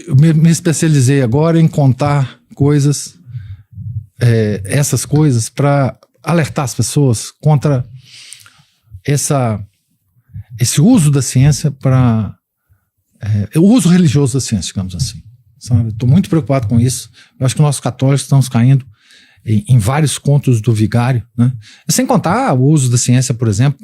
eu me especializei agora em contar coisas, essas coisas, para alertar as pessoas contra esse uso da ciência para... o uso religioso da ciência, digamos assim. Estou muito preocupado com isso. Eu acho que nós católicos estamos caindo em vários contos do vigário, né? Sem contar o uso da ciência, por exemplo,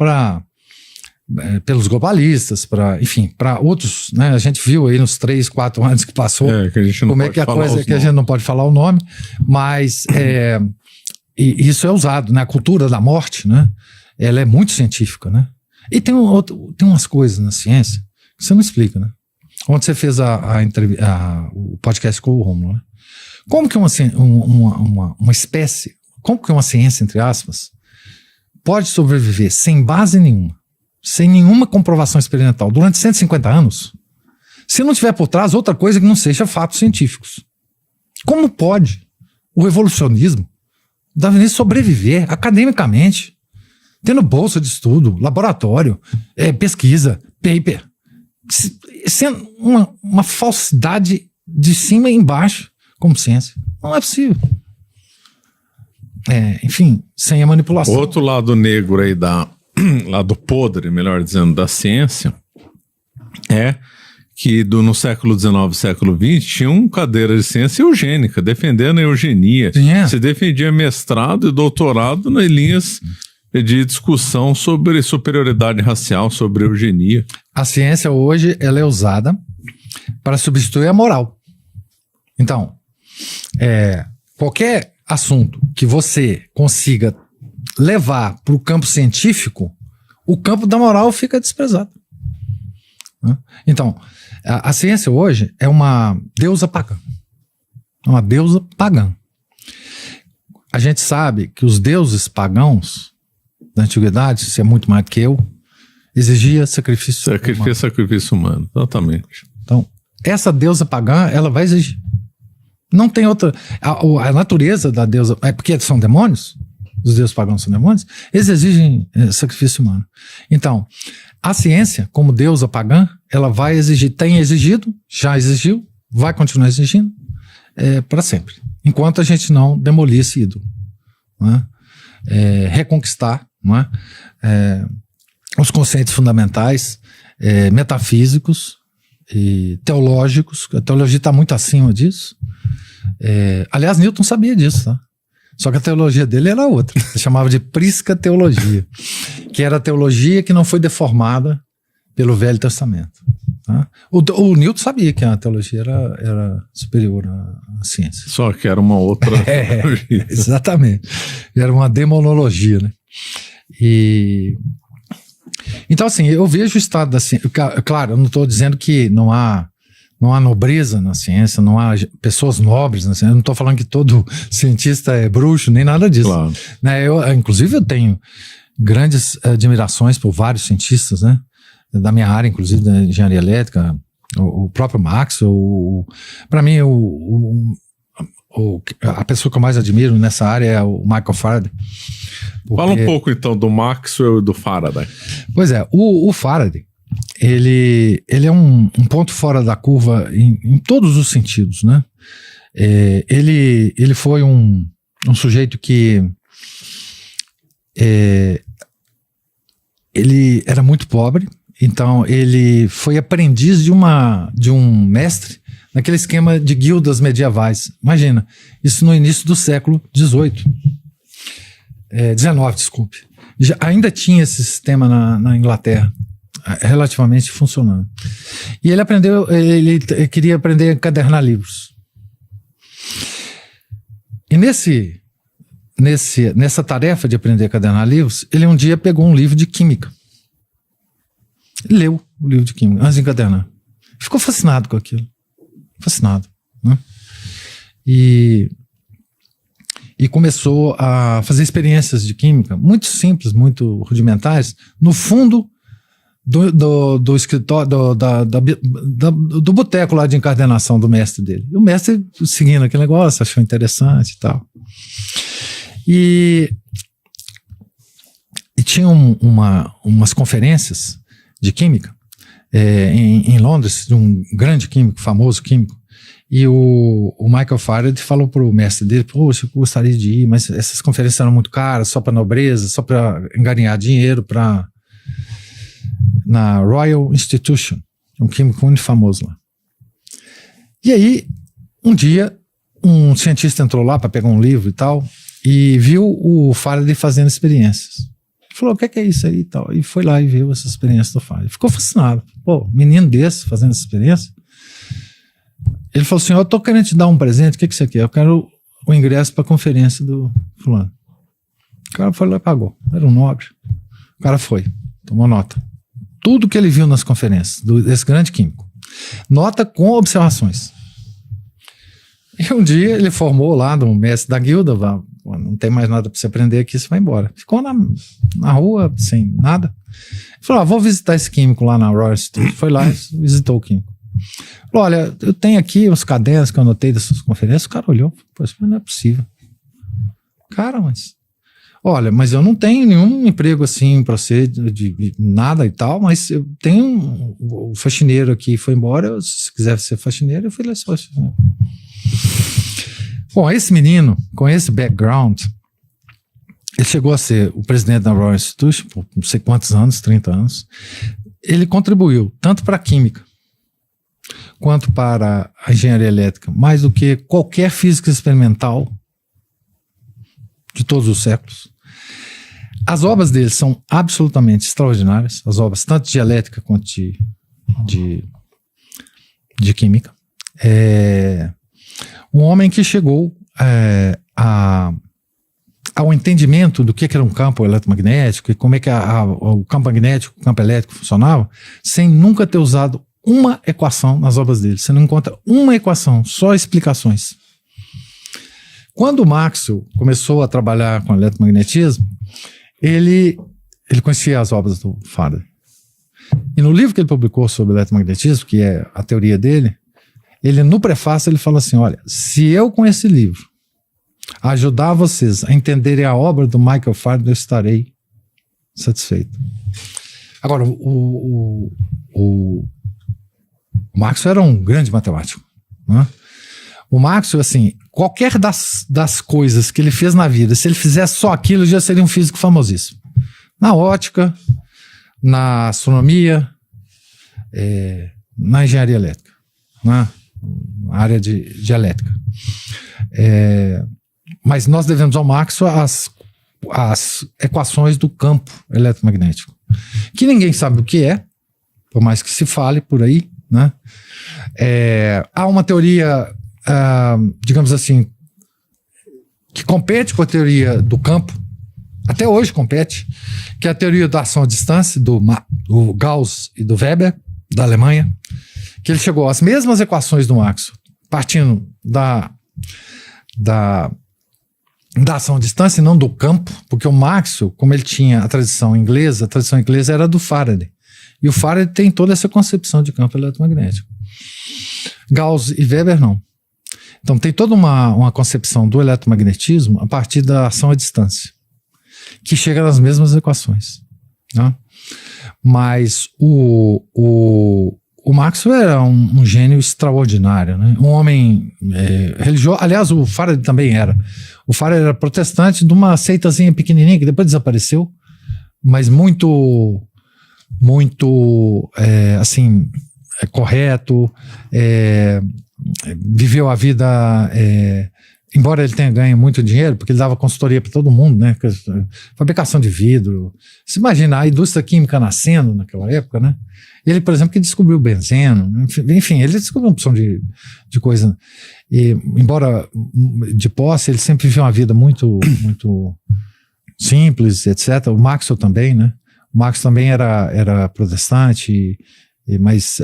pelos globalistas, enfim, para outros, né? A gente viu aí nos 3, 4 anos que passou que a gente não como é que a coisa que a gente não pode falar o nome, mas e isso é usado, né? A cultura da morte, né? Ela é muito científica, né? E tem umas coisas na ciência que você não explica, né? Onde você fez o podcast com o Rômulo, né? Como que uma espécie, como que uma ciência, entre aspas, pode sobreviver sem base nenhuma, sem nenhuma comprovação experimental durante 150 anos, se não tiver por trás outra coisa que não seja fatos científicos? Como pode o evolucionismo darwinista sobreviver academicamente, tendo bolsa de estudo, laboratório, pesquisa, paper, sendo uma falsidade de cima e embaixo como ciência? Não é possível. Enfim, sem a manipulação. Outro lado negro aí lado podre, melhor dizendo, da ciência é que no século XIX, século XX, tinham cadeira de ciência eugênica, defendendo a eugenia. Se defendia mestrado e doutorado nas linhas de discussão sobre superioridade racial, sobre eugenia. A ciência hoje ela é usada para substituir a moral. Então, qualquer assunto que você consiga levar para o campo científico, o campo da moral fica desprezado. Então, a ciência hoje é uma deusa pagã. Uma deusa pagã. A gente sabe que os deuses pagãos da antiguidade, isso é muito mais do que eu, exigia sacrifício humano. Sacrifício humano, exatamente. Então, essa deusa pagã, ela vai exigir. Não tem outra... A natureza da deusa... porque são demônios, os deuses pagãos são demônios, eles exigem sacrifício humano. Então, a ciência, como deusa pagã, ela vai exigir, tem exigido, já exigiu, vai continuar exigindo para sempre. Enquanto a gente não demolir esse ídolo. Não é? Reconquistar, não é? Os conceitos fundamentais, metafísicos e teológicos. A teologia está muito acima disso. Aliás, Newton sabia disso, tá? Só que a teologia dele era outra. Ele chamava de prisca teologia, que era a teologia que não foi deformada pelo Velho Testamento. Tá? O Newton sabia que a teologia era superior à ciência. Só que era uma outra teologia. Exatamente. Era uma demonologia, né? Então, assim, eu vejo o estado da ciência. Claro, eu não estou dizendo que não há nobreza na ciência, não há pessoas nobres na ciência. Eu não estou falando que todo cientista é bruxo, nem nada disso. Claro. Né? Inclusive, eu tenho grandes admirações por vários cientistas, né? Da minha área, inclusive da engenharia elétrica, o próprio Max, para mim, a pessoa que eu mais admiro nessa área é o Michael Faraday. Fala um pouco, então, do Maxwell e do Faraday. Pois é, o Faraday, ele é um ponto fora da curva em todos os sentidos, né? Ele foi um sujeito que ele era muito pobre, então ele foi aprendiz de um mestre naquele esquema de guildas medievais. Imagina, isso no início do século XIX, desculpe. Ainda tinha esse sistema na Inglaterra, relativamente funcionando. E ele queria aprender a encadernar livros. E nessa tarefa de aprender a encadernar livros, ele um dia pegou um livro de química. Leu o livro de química antes de encadernar. Ficou fascinado com aquilo. Fascinado, né? E começou a fazer experiências de química muito simples, muito rudimentares, no fundo do escritório, do boteco lá de encadernação do mestre dele. E o mestre seguindo aquele negócio, achou interessante e tal. E tinha umas conferências de química em Londres, de um grande químico, famoso químico, e o Michael Faraday falou pro mestre dele, poxa, eu gostaria de ir, mas essas conferências eram muito caras, só para nobreza, só para ganhar dinheiro na Royal Institution, um químico muito famoso lá. E aí, um dia, um cientista entrou lá para pegar um livro e tal, e viu o Faraday fazendo experiências. Falou, o que é isso aí e tal? E foi lá e viu essa experiência do Faraday. Ficou fascinado. Pô, menino desse fazendo essa experiência. Ele falou assim, eu tô querendo te dar um presente, o que você quer? Eu quero o ingresso para a conferência do fulano. O cara foi lá e pagou. Era um nobre. O cara foi, tomou nota. Tudo que ele viu nas conferências desse grande químico. Nota com observações. E um dia ele formou lá no mestre da guilda, não tem mais nada para você aprender aqui, você vai embora. Ficou na rua, sem nada. Ele falou, vou visitar esse químico lá na Royal Institute. Foi lá e visitou o químico. Falou, olha, eu tenho aqui os cadernos que eu anotei dessas conferências. O cara olhou, mas não é possível. Cara, olha, mas eu não tenho nenhum emprego assim para você, de nada e tal, mas eu tenho o faxineiro aqui, foi embora, se quiser ser faxineiro, eu fui lá ser faxineiro. Bom, esse menino, com esse background, ele chegou a ser o presidente da Royal Institution por não sei quantos anos, 30 anos. Ele contribuiu tanto para a química quanto para a engenharia elétrica, mais do que qualquer física experimental de todos os séculos. As obras dele são absolutamente extraordinárias, as obras tanto de elétrica quanto de química. Um homem que chegou ao entendimento do que era um campo eletromagnético e como é que o campo magnético, o campo elétrico funcionava, sem nunca ter usado uma equação nas obras dele. Você não encontra uma equação, só explicações. Quando o Maxwell começou a trabalhar com eletromagnetismo, ele conhecia as obras do Faraday. E no livro que ele publicou sobre eletromagnetismo, que é a teoria dele, ele no prefácio ele fala assim, olha, se eu com esse livro ajudar vocês a entenderem a obra do Michael Faraday, eu estarei satisfeito. Agora, o Maxwell era um grande matemático, né? O Maxwell, assim, qualquer das coisas que ele fez na vida, se ele fizesse só aquilo, já seria um físico famosíssimo. Na ótica, na astronomia, na engenharia elétrica, né? Na área de elétrica. Mas nós devemos ao Maxwell as equações do campo eletromagnético, que ninguém sabe o que é, por mais que se fale por aí, né? Há uma teoria, digamos assim, que compete com a teoria do campo, até hoje compete, que é a teoria da ação à distância, do Gauss e do Weber, da Alemanha, que ele chegou às mesmas equações do Maxwell, partindo da ação à distância e não do campo, porque o Maxwell, como ele tinha a tradição inglesa era do Faraday. E o Faraday tem toda essa concepção de campo eletromagnético. Gauss e Weber não. Então tem toda uma concepção do eletromagnetismo a partir da ação à distância, que chega nas mesmas equações, né? Mas o Maxwell era um gênio extraordinário, né? Um homem religioso. Aliás, o Faraday também era. O Faraday era protestante de uma seitazinha pequenininha que depois desapareceu, mas muito assim, correto, viveu a vida, embora ele tenha ganho muito dinheiro, porque ele dava consultoria para todo mundo, né? Fabricação de vidro. Você imagina a indústria química nascendo naquela época, né? Ele, por exemplo, que descobriu o benzeno, enfim, ele descobriu uma opção de coisa. E, embora de posse, ele sempre viveu uma vida muito simples, etc. O Maxwell também, né? O Maxwell também era protestante, mas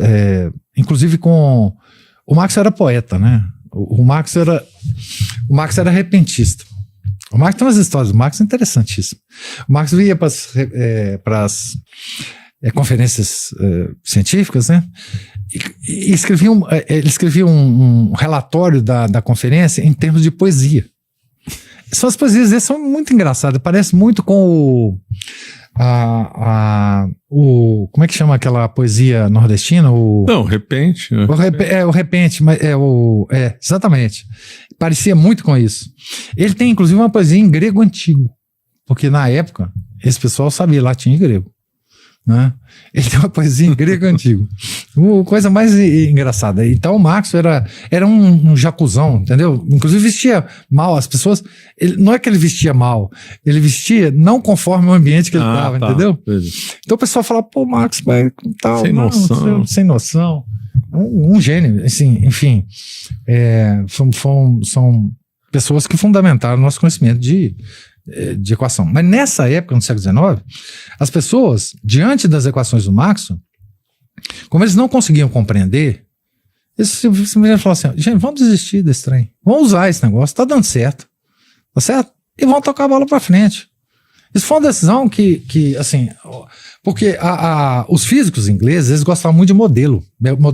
inclusive o Maxwell era poeta, né? O Maxwell era repentista. O Maxwell tem umas histórias do Maxwell interessantíssimas. O Maxwell ia para as conferências científicas, né? E ele escrevia um relatório da conferência em termos de poesia. Suas poesias são muito engraçadas, parece muito com Como é que chama aquela poesia nordestina? Não, repente. O repente, mas exatamente. Parecia muito com isso. Ele tem, inclusive, uma poesia em grego antigo, porque na época esse pessoal sabia latim e grego, né? Ele tem uma poesia em grego antigo. Coisa mais engraçada. Então o Marx era um jacuzão, entendeu? Inclusive vestia mal as pessoas. Não é que ele vestia mal, ele vestia não conforme o ambiente que ele estava, entendeu? Então o pessoal fala, pô, Marx, tal, sem noção. Sem noção. Um gênio, assim, enfim. São pessoas que fundamentaram o nosso conhecimento de equação. Mas nessa época, no século XIX, as pessoas, diante das equações do Maxwell, como eles não conseguiam compreender, eles simplesmente falaram assim, gente, vamos desistir desse trem, vamos usar esse negócio, tá dando certo, tá certo? E vamos tocar a bola para frente. Isso foi uma decisão que assim, porque os físicos ingleses, eles gostavam muito de modelo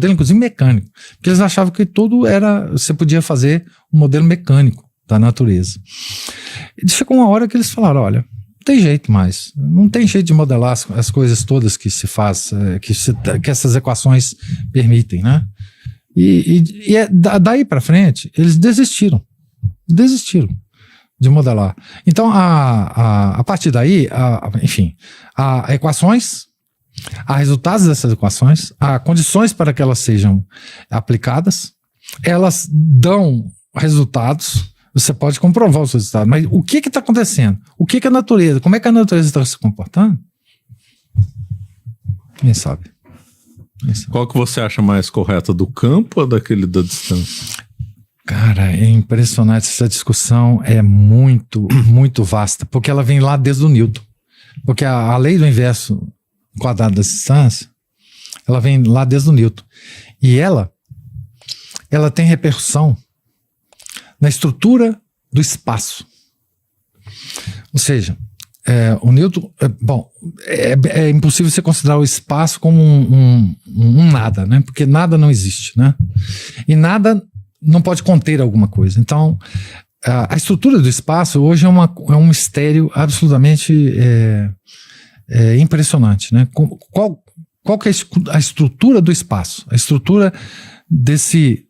inclusive mecânico, porque eles achavam que tudo você podia fazer um modelo mecânico da natureza. E chegou uma hora que eles falaram, olha, não tem jeito mais, não tem jeito de modelar as coisas todas que se faz, que essas equações permitem, né? E daí para frente, eles desistiram de modelar. Então, a partir daí, enfim, há equações, há resultados dessas equações, há condições para que elas sejam aplicadas, elas dão resultados. Você pode comprovar os resultados, mas o que está acontecendo? O que a natureza, como é que a natureza está se comportando? Quem sabe? Qual que você acha mais correta, do campo ou daquele da distância? Cara, é impressionante, essa discussão é muito, muito vasta, porque ela vem lá desde o Newton. Porque a lei do inverso quadrado da distância, ela vem lá desde o Newton. E ela tem repercussão na estrutura do espaço. Ou seja, o Newton... é impossível você considerar o espaço como um nada, né? Porque nada não existe, né? E nada não pode conter alguma coisa. Então, a estrutura do espaço hoje é um mistério absolutamente impressionante, né? Qual que é a estrutura do espaço? A estrutura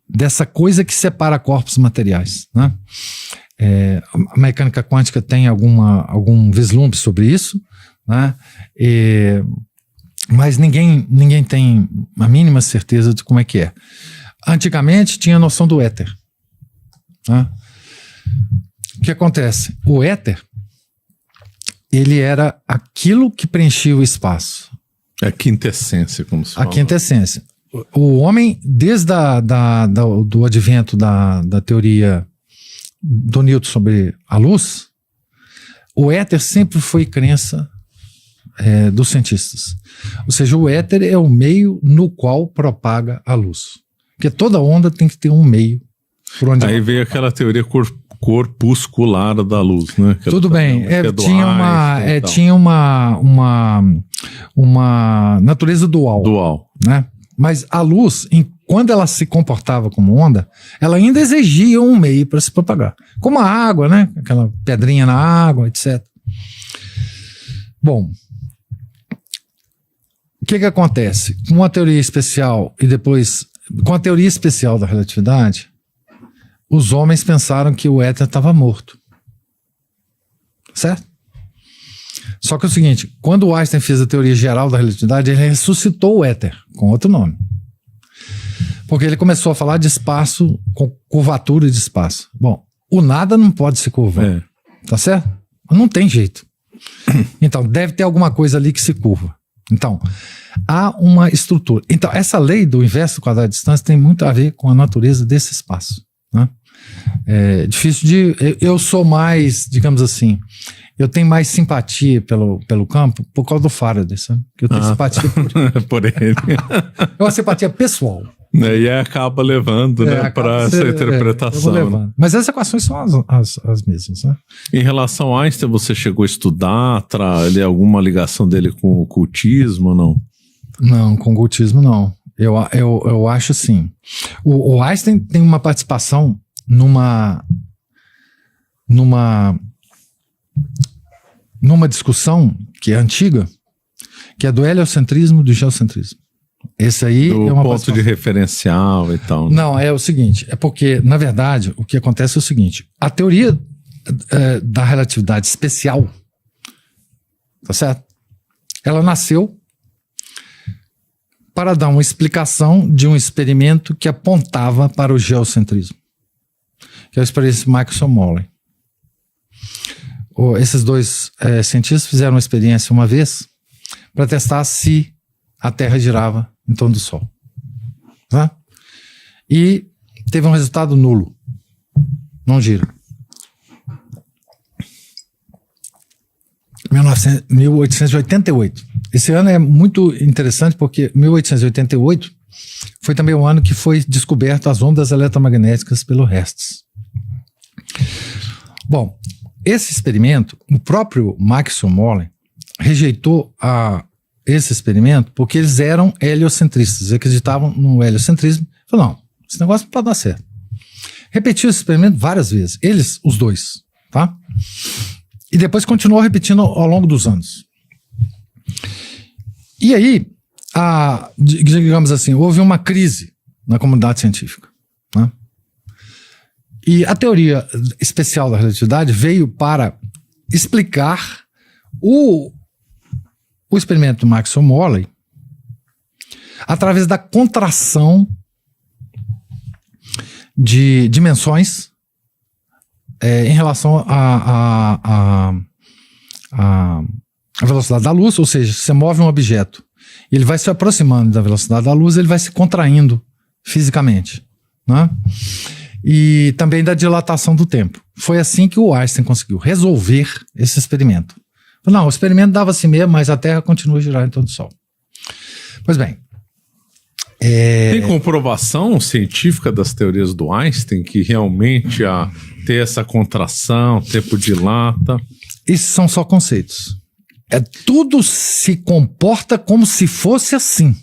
dessa coisa que separa corpos materiais, né? A mecânica quântica tem algum vislumbre sobre isso, né? Mas ninguém tem a mínima certeza de como é que é. Antigamente tinha a noção do éter, né? O que acontece? O éter, ele era aquilo que preenchia o espaço. É a quintessência, como se fala. A quintessência. O homem, desde do advento da teoria do Newton sobre a luz, o éter sempre foi crença dos cientistas. Ou seja, o éter é o meio no qual propaga a luz. Porque toda onda tem que ter um meio por onde. Aí veio aquela teoria corpuscular da luz, né? Tudo bem. Tinha uma natureza dual. Né? Mas a luz, quando ela se comportava como onda, ela ainda exigia um meio para se propagar. Como a água, né? Aquela pedrinha na água, etc. Bom, o que acontece? Com a teoria especial e depois com a teoria especial da relatividade, os homens pensaram que o éter estava morto. Certo? Só que é o seguinte, quando o Einstein fez a teoria geral da relatividade, ele ressuscitou o éter, com outro nome. Porque ele começou a falar de espaço, com curvatura de espaço. Bom, o nada não pode se curvar. Tá certo? Não tem jeito. Então, deve ter alguma coisa ali que se curva. Então, há uma estrutura. Então, essa lei do inverso quadrado de distância tem muito a ver com a natureza desse espaço, né? É difícil eu sou mais, digamos assim, eu tenho mais simpatia pelo campo por causa do Faraday, sabe? Que eu tenho simpatia por ele. É uma simpatia pessoal. E acaba levando, né, para essa interpretação. Né? Mas as equações são as mesmas, né? Em relação ao Einstein, você chegou a estudar alguma ligação dele com o ocultismo ou não? Não, com o ocultismo não. Eu acho assim. O Einstein tem uma participação numa discussão que é antiga, que é do heliocentrismo e do geocentrismo. Esse aí do é uma ponto de referencial e tal. Né? Não, é o seguinte, é porque, na verdade, o que acontece é o seguinte, a teoria da relatividade especial, tá certo? Ela nasceu para dar uma explicação de um experimento que apontava para o geocentrismo, que é o experimento de Maxwell-Morley. Esses dois cientistas fizeram uma experiência uma vez para testar se a Terra girava em torno do Sol. Tá? E teve um resultado nulo. Não gira. 1888. Esse ano é muito interessante porque 1888 foi também o ano que foi descoberto as ondas eletromagnéticas pelo Hertz. Bom, esse experimento, o próprio Maxwell-Morley rejeitou esse experimento porque eles eram heliocentristas, acreditavam no heliocentrismo. Falou, não, esse negócio não pode dar certo. Repetiu esse experimento várias vezes, eles, os dois, tá? E depois continuou repetindo ao longo dos anos. E aí, digamos assim, houve uma crise na comunidade científica, né? E a teoria especial da relatividade veio para explicar o experimento do Maxwell-Morley através da contração de dimensões em relação à velocidade da luz, ou seja, você move um objeto, ele vai se aproximando da velocidade da luz, ele vai se contraindo fisicamente, né? E também da dilatação do tempo. Foi assim que o Einstein conseguiu resolver esse experimento. Não, o experimento dava assim mesmo, mas a Terra continua a girar em torno do Sol. Pois bem. Tem comprovação científica das teorias do Einstein que realmente ter essa contração, tempo dilata? Esses são só conceitos. Tudo se comporta como se fosse assim.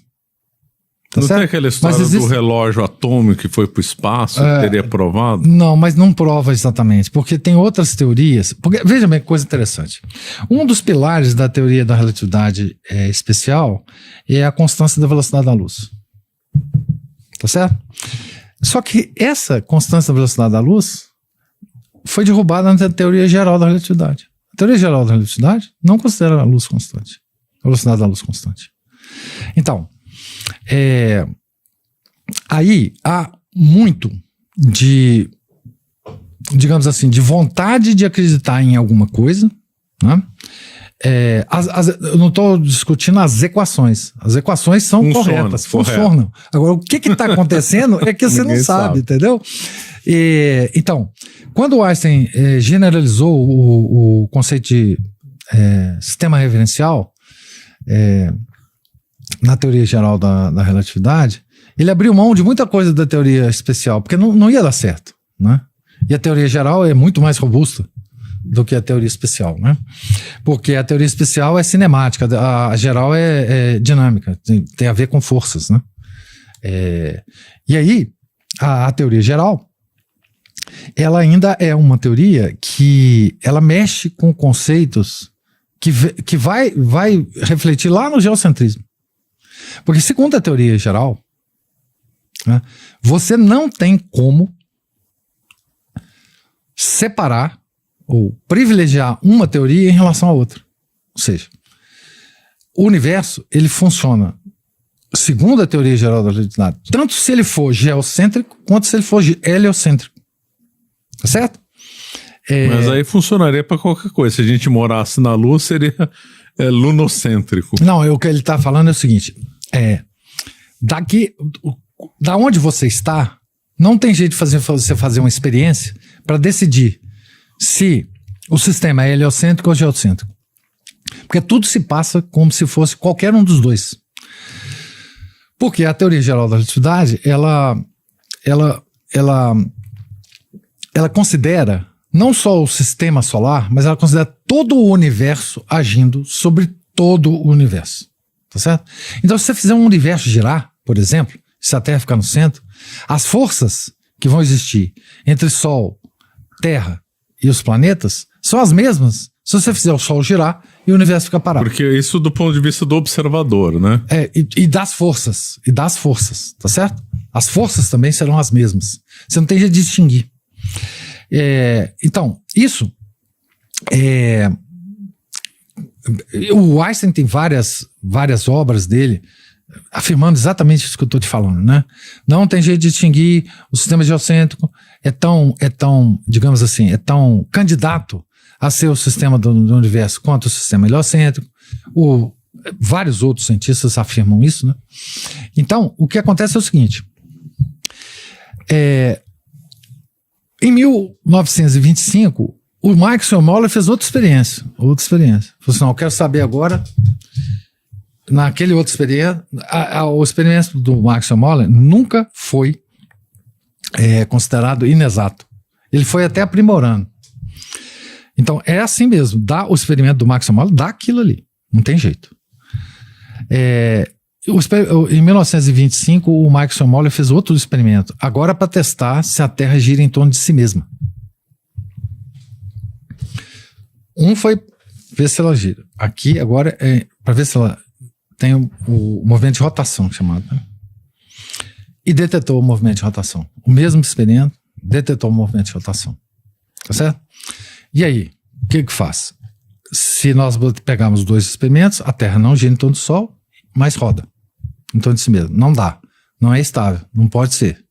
Tá não certo? Tem aquela história do relógio atômico que foi para o espaço, que teria provado? Não, mas não prova exatamente, porque tem outras teorias. Porque, veja bem que coisa interessante. Um dos pilares da teoria da relatividade especial é a constância da velocidade da luz. Tá certo? Só que essa constância da velocidade da luz foi derrubada na teoria geral da relatividade. A teoria geral da relatividade não considera a luz constante, a velocidade da luz constante. Então, aí há muito de, digamos assim, de vontade de acreditar em alguma coisa, né? Eu não estou discutindo as equações. As equações são corretas, funcionam. Agora, o que está acontecendo é que você não sabe, entendeu? Então, quando o Einstein generalizou o conceito de sistema referencial na teoria geral da relatividade, ele abriu mão de muita coisa da teoria especial, porque não ia dar certo, né? E a teoria geral é muito mais robusta do que a teoria especial, né? Porque a teoria especial é cinemática, a geral é dinâmica, tem a ver com forças, né? E aí, a teoria geral, ela ainda é uma teoria que ela mexe com conceitos que vai refletir lá no geocentrismo. Porque segundo a teoria geral, né, você não tem como separar ou privilegiar uma teoria em relação à outra. Ou seja, o universo, ele funciona segundo a teoria geral da relatividade, tanto se ele for geocêntrico quanto se ele for heliocêntrico. Tá certo? Mas aí funcionaria para qualquer coisa. Se a gente morasse na Lua, seria lunocêntrico. Não, o que ele está falando é o seguinte: da onde você está, não tem jeito de você fazer uma experiência para decidir se o sistema é heliocêntrico ou geocêntrico. Porque tudo se passa como se fosse qualquer um dos dois. Porque a teoria geral da relatividade, ela considera não só o sistema solar, mas ela considera todo o universo agindo sobre todo o universo. Tá certo? Então, se você fizer um universo girar, por exemplo, se a Terra ficar no centro, as forças que vão existir entre Sol, Terra e os planetas são as mesmas Se você fizer o Sol girar e o universo fica parado. Porque isso do ponto de vista do observador, né? E das forças, tá certo? As forças também serão as mesmas. Você não tem jeito de distinguir. Então, isso o Einstein tem várias obras dele afirmando exatamente isso que eu estou te falando, né? Não tem jeito de distinguir o sistema geocêntrico, é tão, digamos assim, é tão candidato a ser o sistema do universo quanto o sistema heliocêntrico. Vários outros cientistas afirmam isso, né? Então, o que acontece é o seguinte: em 1925, o Maxwell Mahler fez outra experiência. Falou assim: não, eu quero saber agora, naquele outro experiência, o experimento do Maxwell Mahler nunca foi considerado inexato. Ele foi até aprimorando. Então, é assim mesmo, o experimento do Maxwell Mahler dá aquilo ali, não tem jeito. Em 1925, o Maxwell Mahler fez outro experimento, agora para testar se a Terra gira em torno de si mesma. Um foi ver se ela gira. Aqui, agora, é para ver se ela tem o movimento de rotação, chamado. Né? E detetou o movimento de rotação. O mesmo experimento detetou o movimento de rotação. Tá certo? E aí, o que faz? Se nós pegarmos dois experimentos, a Terra não gira em torno do Sol, mas roda em torno de si mesma. Não dá. Não é estável. Não pode ser.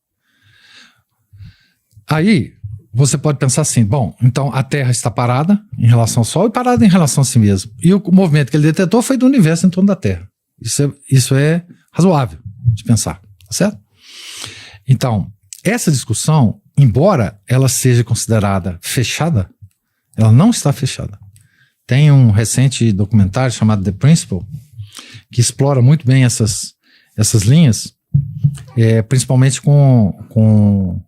Aí, você pode pensar assim: bom, então a Terra está parada em relação ao Sol e parada em relação a si mesmo. E o movimento que ele detetou foi do universo em torno da Terra. Isso é razoável de pensar. Tá certo? Então, essa discussão, embora ela seja considerada fechada, ela não está fechada. Tem um recente documentário chamado The Principle, que explora muito bem essas linhas, principalmente com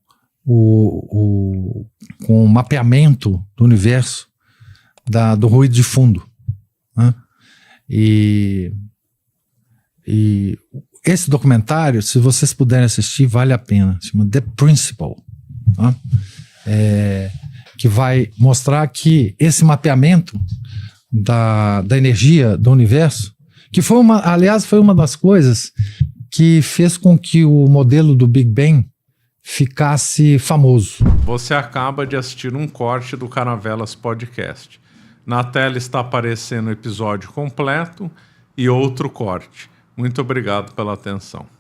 o mapeamento do universo, do ruído de fundo. Né? E esse documentário, se vocês puderem assistir, vale a pena. Chama The Principle. Tá? Que vai mostrar que esse mapeamento da energia do universo, que aliás, foi uma das coisas que fez com que o modelo do Big Bang ficasse famoso. Você acaba de assistir um corte do Caravelas Podcast. Na tela está aparecendo o episódio completo e outro corte. Muito obrigado pela atenção.